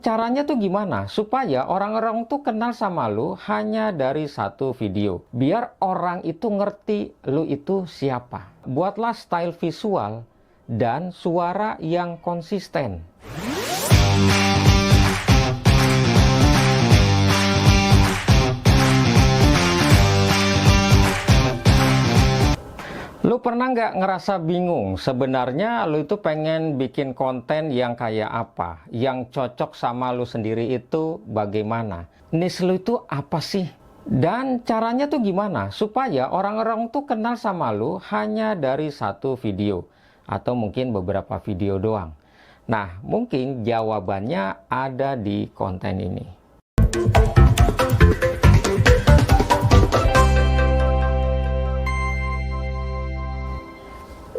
Caranya tuh gimana? Supaya orang-orang tuh kenal sama lu hanya dari satu video. Biar orang itu ngerti lu itu siapa. Buatlah style visual dan suara yang konsisten. Lu pernah nggak ngerasa bingung? Sebenarnya lu itu pengen bikin konten yang kayak apa? Yang cocok sama lu sendiri itu bagaimana? Niche lu itu apa sih? Dan caranya tuh gimana? Supaya orang-orang tuh kenal sama lu hanya dari satu video. Atau mungkin beberapa video doang. Nah, mungkin jawabannya ada di konten ini.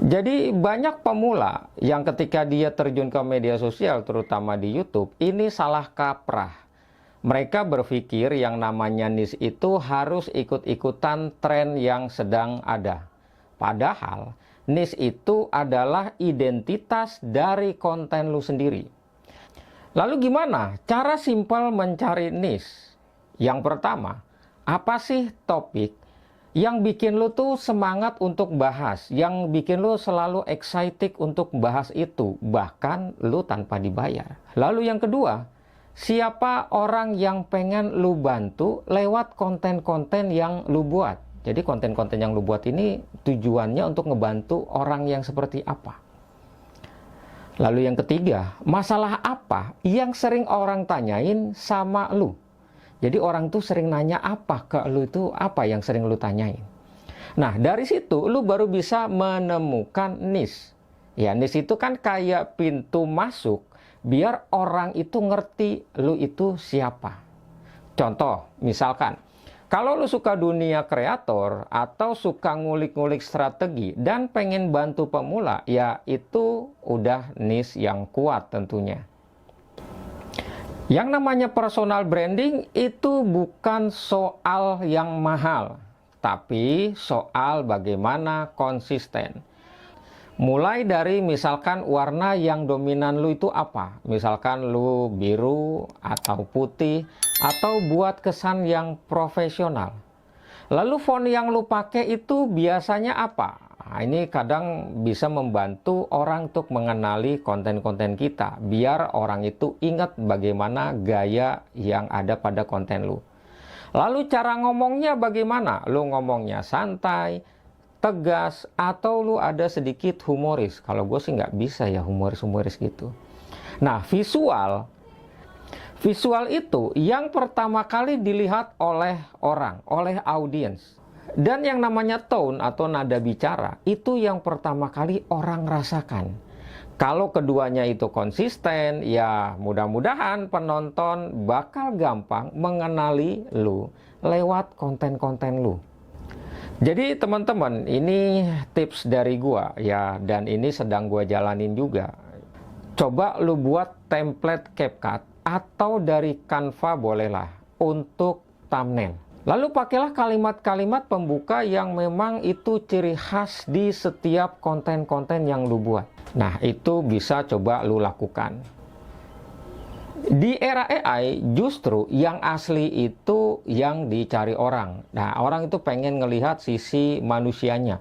Jadi banyak pemula yang ketika dia terjun ke media sosial, terutama di YouTube, ini salah kaprah. Mereka berpikir yang namanya niche itu harus ikut-ikutan tren yang sedang ada. Padahal niche itu adalah identitas dari konten lu sendiri. Lalu gimana cara simpel mencari niche? Yang pertama, apa sih topik yang bikin lu tuh semangat untuk bahas, yang bikin lu selalu excited untuk bahas itu, bahkan lu tanpa dibayar. Lalu yang kedua, siapa orang yang pengen lu bantu lewat konten-konten yang lu buat. Jadi konten-konten yang lu buat ini tujuannya untuk ngebantu orang yang seperti apa. Lalu yang ketiga, masalah apa yang sering orang tanyain sama lu. Jadi orang tuh sering nanya apa ke lu itu, apa yang sering lu tanyain. Nah, dari situ lu baru bisa menemukan niche. Ya, niche itu kan kayak pintu masuk biar orang itu ngerti lu itu siapa. Contoh, misalkan, kalau lu suka dunia kreator atau suka ngulik-ngulik strategi dan pengen bantu pemula, ya itu udah niche yang kuat tentunya. Yang namanya personal branding itu bukan soal yang mahal, tapi soal bagaimana konsisten. Mulai dari misalkan warna yang dominan lu itu apa? Misalkan lu biru atau putih atau buat kesan yang profesional. Lalu font yang lu pakai itu biasanya apa? Nah, ini kadang bisa membantu orang untuk mengenali konten-konten kita. Biar orang itu ingat bagaimana gaya yang ada pada konten lu. Lalu cara ngomongnya bagaimana? Lu ngomongnya santai, tegas, atau lu ada sedikit humoris. Kalau gue sih nggak bisa ya humoris-humoris gitu. Nah, visual itu yang pertama kali dilihat oleh orang, oleh audiens. Dan yang namanya tone atau nada bicara, itu yang pertama kali orang rasakan. Kalau keduanya itu konsisten, ya mudah-mudahan penonton bakal gampang mengenali lu lewat konten-konten lu. Jadi teman-teman, ini tips dari gua ya, dan ini sedang gua jalanin juga. Coba lu buat template CapCut atau dari Canva bolehlah untuk thumbnail. Lalu pakailah kalimat-kalimat pembuka yang memang itu ciri khas di setiap konten-konten yang lu buat. Nah, itu bisa coba lu lakukan. Di era AI, justru yang asli itu yang dicari orang. Nah, orang itu pengen ngelihat sisi manusianya,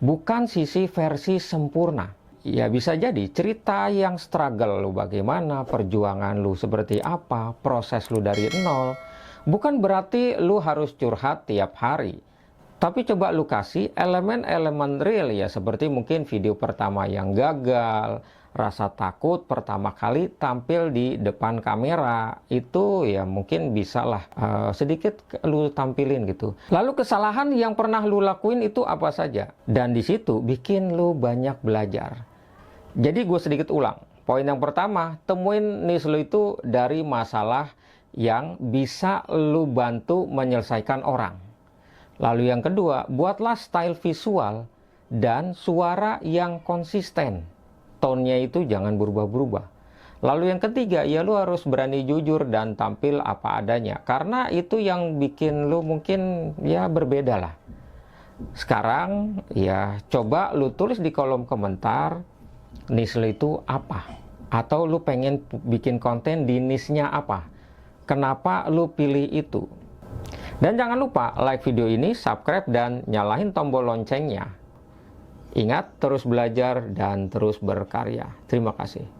bukan sisi versi sempurna. Ya bisa jadi cerita yang struggle lu bagaimana, perjuangan lu seperti apa, proses lu dari nol. Bukan berarti lu harus curhat tiap hari. Tapi coba lu kasih elemen-elemen real ya, seperti mungkin video pertama yang gagal, rasa takut pertama kali tampil di depan kamera, itu ya mungkin bisalah sedikit lu tampilin gitu. Lalu kesalahan yang pernah lu lakuin itu apa saja? Dan di situ bikin lu banyak belajar. Jadi gue sedikit ulang. Poin yang pertama, temuin niche lu itu dari masalah yang bisa lu bantu menyelesaikan orang. Lalu yang kedua, buatlah style visual dan suara yang konsisten. Tone-nya itu jangan berubah-berubah. Lalu yang ketiga, ya lu harus berani jujur dan tampil apa adanya. Karena itu yang bikin lu mungkin ya berbeda lah. Sekarang ya coba lu tulis di kolom komentar niche lu itu apa. Atau lu pengen bikin konten di niche-nya apa? Kenapa lu pilih itu? Dan jangan lupa like video ini, subscribe, dan nyalain tombol loncengnya. Ingat, terus belajar dan terus berkarya. Terima kasih.